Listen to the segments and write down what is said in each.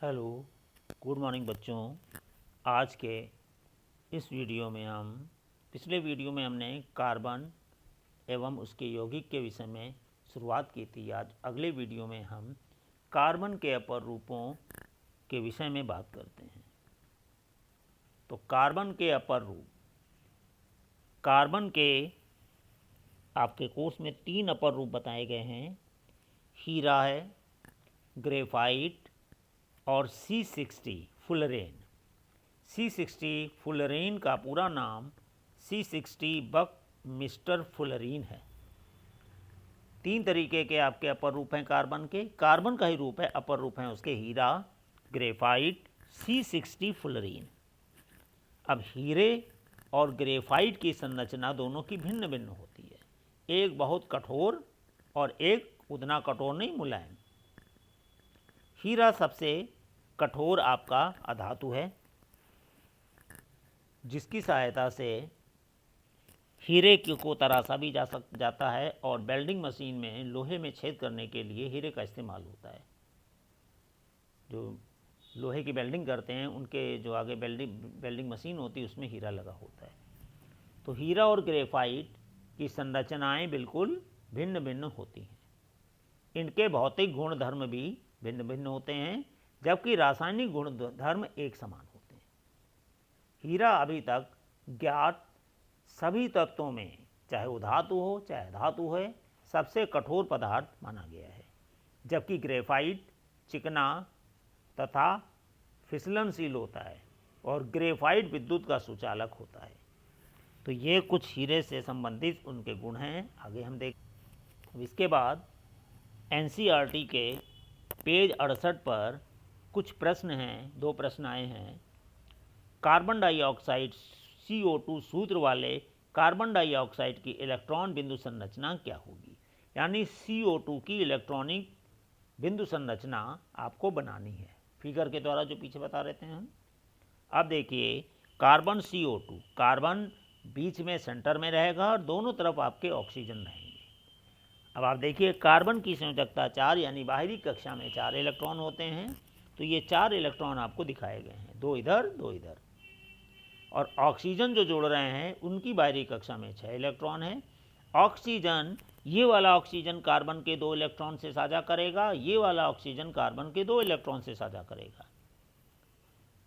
Hello, good morning बच्चों। आज के इस वीडियो में हम पिछले वीडियो में हमने कार्बन एवं उसके यौगिक के विषय में शुरुआत की थी। आज अगले वीडियो में हम कार्बन के अपर रूपों के विषय में बात करते हैं। तो कार्बन के अपर रूप, कार्बन के आपके कोर्स में 3 अपर रूप बताए गए हैं। हीरा है, ग्रेफाइट और C60 फुलरेन। C60 फुलरेन का पूरा नाम C60 बक मिस्टर फुलरीन है। 3 तरीके के आपके अपर रूप हैं कार्बन के। कार्बन का ही रूप है, अपर रूप हैं उसके हीरा, ग्रेफाइट, C60 फुलरीन। अब हीरे और ग्रेफाइट की संरचना दोनों की भिन्न भिन्न होती है। एक बहुत कठोर और एक उतना कठोर नहीं, मुलायम। हीरा सबसे कठोर आपका अधातु है, जिसकी सहायता से हीरे को तराशा भी जाता है और वेल्डिंग मशीन में लोहे में छेद करने के लिए हीरे का इस्तेमाल होता है। जो लोहे की वेल्डिंग करते हैं उनके जो आगे वेल्डिंग मशीन होती है उसमें हीरा लगा होता है। तो हीरा और ग्रेफाइट की संरचनाएं बिल्कुल भिन्न भिन्न होती हैं। इनके भौतिक गुण धर्म भी भिन्न भिन्न होते हैं, जबकि रासायनिक गुण धर्म एक समान होते हैं। हीरा अभी तक ज्ञात सभी तत्वों में, चाहे वो धातु हो चाहे धातु है, सबसे कठोर पदार्थ माना गया है, जबकि ग्रेफाइट चिकना तथा फिसलनशील होता है और ग्रेफाइट विद्युत का सुचालक होता है। तो ये कुछ हीरे से संबंधित उनके गुण हैं। आगे हम देख। इसके बाद NCERT के पेज 68 पर कुछ प्रश्न हैं, 2 प्रश्न आए हैं। कार्बन डाइऑक्साइड CO2 सूत्र वाले कार्बन डाइऑक्साइड की इलेक्ट्रॉन बिंदु संरचना क्या होगी। यानी CO2 की इलेक्ट्रॉनिक बिंदु संरचना आपको बनानी है, फिगर के द्वारा जो पीछे बता रहे थे हम। अब देखिए, कार्बन CO2, कार्बन बीच में सेंटर में रहेगा और दोनों तरफ आपके ऑक्सीजन रहेंगे। अब आप देखिए, कार्बन की संयोजकता 4, यानी बाहरी कक्षा में 4 इलेक्ट्रॉन होते हैं। तो ये 4 इलेक्ट्रॉन आपको दिखाए गए हैं, 2 इधर 2 इधर। और ऑक्सीजन जो जोड़ रहे हैं उनकी बाहरी कक्षा में 6 इलेक्ट्रॉन है। ऑक्सीजन, ये वाला ऑक्सीजन कार्बन के 2 इलेक्ट्रॉन से साझा करेगा, ये वाला ऑक्सीजन कार्बन के 2 इलेक्ट्रॉन से साझा करेगा।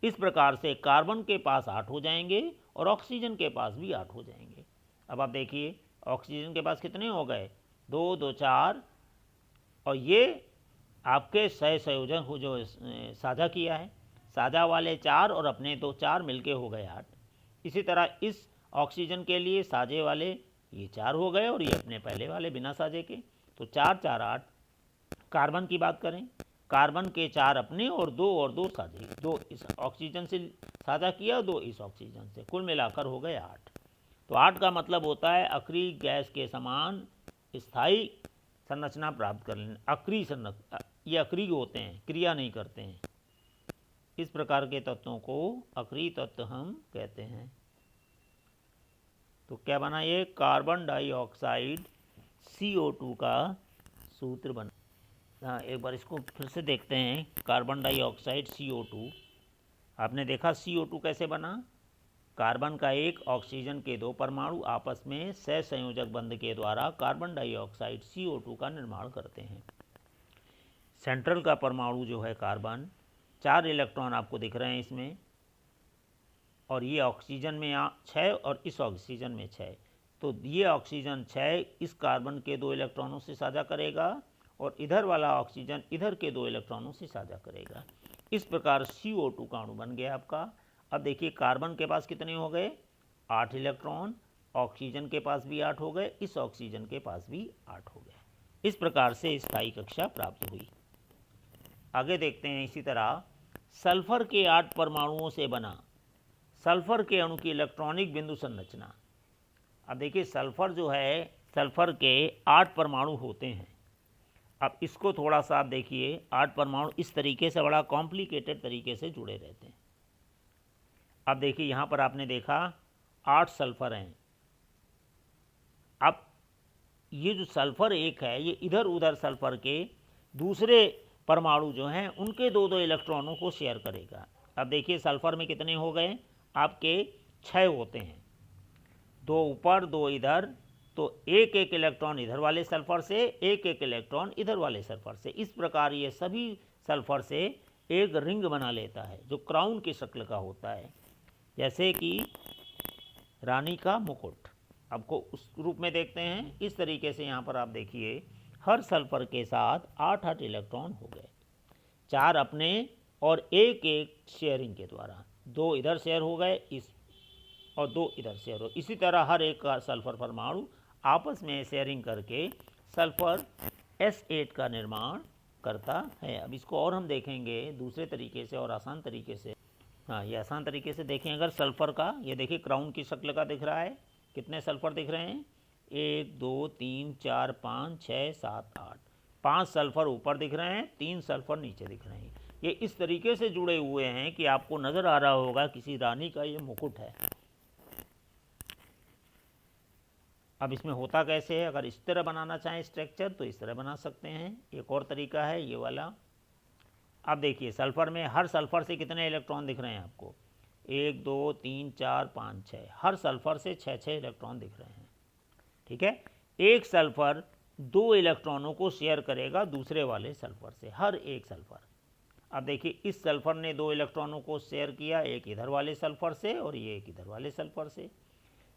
इस प्रकार से कार्बन के पास 8 हो जाएंगे और ऑक्सीजन के पास भी 8 हो जाएंगे। अब आप देखिए, ऑक्सीजन के पास कितने हो गए, 2 2 4, और ये आपके संयोजन हो जो साझा किया है, साझा वाले 4 और अपने 2 4 मिलके हो गए 8। इसी तरह इस ऑक्सीजन के लिए साझे वाले ये 4 हो गए और ये अपने पहले वाले बिना साझे के, तो 4 4 8। कार्बन की बात करें, कार्बन के 4 अपने और 2 साझे, 2 इस ऑक्सीजन से साझा किया, 2 इस ऑक्सीजन से, कुल मिलाकर हो गए 8। तो 8 का मतलब होता है अक्रिय गैस के समान स्थायी संरचना प्राप्त कर लेना। अक्रिय संरचना, ये अक्रिय होते हैं, क्रिया नहीं करते हैं। इस प्रकार के तत्वों को अक्रिय तत्व हम कहते हैं। तो क्या बना ये, कार्बन डाइऑक्साइड CO2 का सूत्र बना। हाँ, एक बार इसको फिर से देखते हैं। कार्बन डाइऑक्साइड CO2, आपने देखा CO2 कैसे बना। कार्बन का एक ऑक्सीजन के 2 परमाणु आपस में सहसंयोजक बंध के द्वारा कार्बन डाइऑक्साइड CO2 का निर्माण करते हैं। सेंट्रल का परमाणु जो है कार्बन, 4 इलेक्ट्रॉन आपको दिख रहे हैं इसमें, और ये ऑक्सीजन में 6 और इस ऑक्सीजन में 6। तो ये ऑक्सीजन 6 इस कार्बन के 2 इलेक्ट्रॉनों से साझा करेगा और इधर वाला ऑक्सीजन इधर के 2 इलेक्ट्रॉनों से साझा करेगा। इस प्रकार CO2 का अणु बन गया आपका। अब देखिए, कार्बन के पास कितने हो गए, 8 इलेक्ट्रॉन, ऑक्सीजन के पास भी 8 हो गए, इस ऑक्सीजन के पास भी 8 हो गए। इस प्रकार से स्थायी कक्षा प्राप्त हुई। आगे देखते हैं। इसी तरह सल्फर के 8 परमाणुओं से बना सल्फर के अणु की इलेक्ट्रॉनिक बिंदु संरचना। अब देखिए, सल्फर जो है, सल्फर के 8 परमाणु होते हैं। अब इसको थोड़ा सा आप देखिए, 8 परमाणु इस तरीके से बड़ा कॉम्प्लिकेटेड तरीके से जुड़े रहते हैं। अब देखिए, यहाँ पर आपने देखा 8 सल्फर हैं। अब ये जो सल्फर एक है, ये इधर उधर सल्फर के दूसरे परमाणु जो हैं उनके दो दो इलेक्ट्रॉनों को शेयर करेगा। अब देखिए सल्फर में कितने हो गए आपके 6 होते हैं, 2 ऊपर 2 इधर, तो एक एक इलेक्ट्रॉन इधर वाले सल्फर से, एक एक इलेक्ट्रॉन इधर वाले सल्फर से। इस प्रकार ये सभी सल्फर से एक रिंग बना लेता है जो क्राउन की शक्ल का होता है, जैसे कि रानी का मुकुट। आपको उस रूप में देखते हैं। इस तरीके से यहाँ पर आप देखिए हर सल्फर के साथ 8-8 इलेक्ट्रॉन हो गए, 4 अपने और एक एक शेयरिंग के द्वारा, 2 इधर शेयर हो गए इस और 2 इधर शेयर हो। इसी तरह हर एक का सल्फर परमाणु आपस में शेयरिंग करके सल्फर S8 का निर्माण करता है। अब इसको और हम देखेंगे दूसरे तरीके से और आसान तरीके से। हाँ, ये आसान तरीके से देखें। अगर सल्फर का, ये देखिए क्राउन की शक्ल का दिख रहा है, कितने सल्फर दिख रहे हैं, 1 2 3 4 5 6 7 8, 5 सल्फर ऊपर दिख रहे हैं, 3 सल्फर नीचे दिख रहे हैं। ये इस तरीके से जुड़े हुए हैं कि आपको नज़र आ रहा होगा किसी रानी का ये मुकुट है। अब इसमें होता कैसे है, अगर इस तरह बनाना चाहें स्ट्रक्चर तो इस तरह बना सकते हैं। एक और तरीका है ये वाला। अब देखिए सल्फर में हर सल्फर से कितने इलेक्ट्रॉन दिख रहे हैं आपको, 1 2 3 4 5 6, हर सल्फर से 6 इलेक्ट्रॉन दिख रहे हैं। ठीक है, एक सल्फर 2 इलेक्ट्रॉनों को शेयर करेगा दूसरे वाले सल्फर से, हर एक सल्फर। अब देखिए इस सल्फर ने 2 इलेक्ट्रॉनों को शेयर किया, एक इधर वाले सल्फर से और ये एक इधर वाले सल्फर से।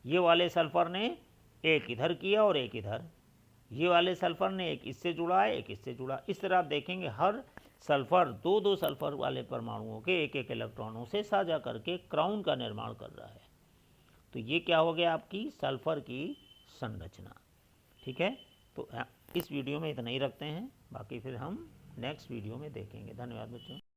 ये वाले सल्फर ने एक इधर किया और एक इधर, ये वाले सल्फर ने एक इससे जुड़ा है एक इससे जुड़ा। इस तरह आप देखेंगे हर सल्फर 2 सल्फर वाले परमाणुओं के एक एक इलेक्ट्रॉनों से साझा करके क्राउन का निर्माण कर रहा है। तो ये क्या हो गया आपकी सल्फर की संरचना। ठीक है, तो इस वीडियो में इतना ही रखते हैं, बाकी फिर हम नेक्स्ट वीडियो में देखेंगे। धन्यवाद बच्चों।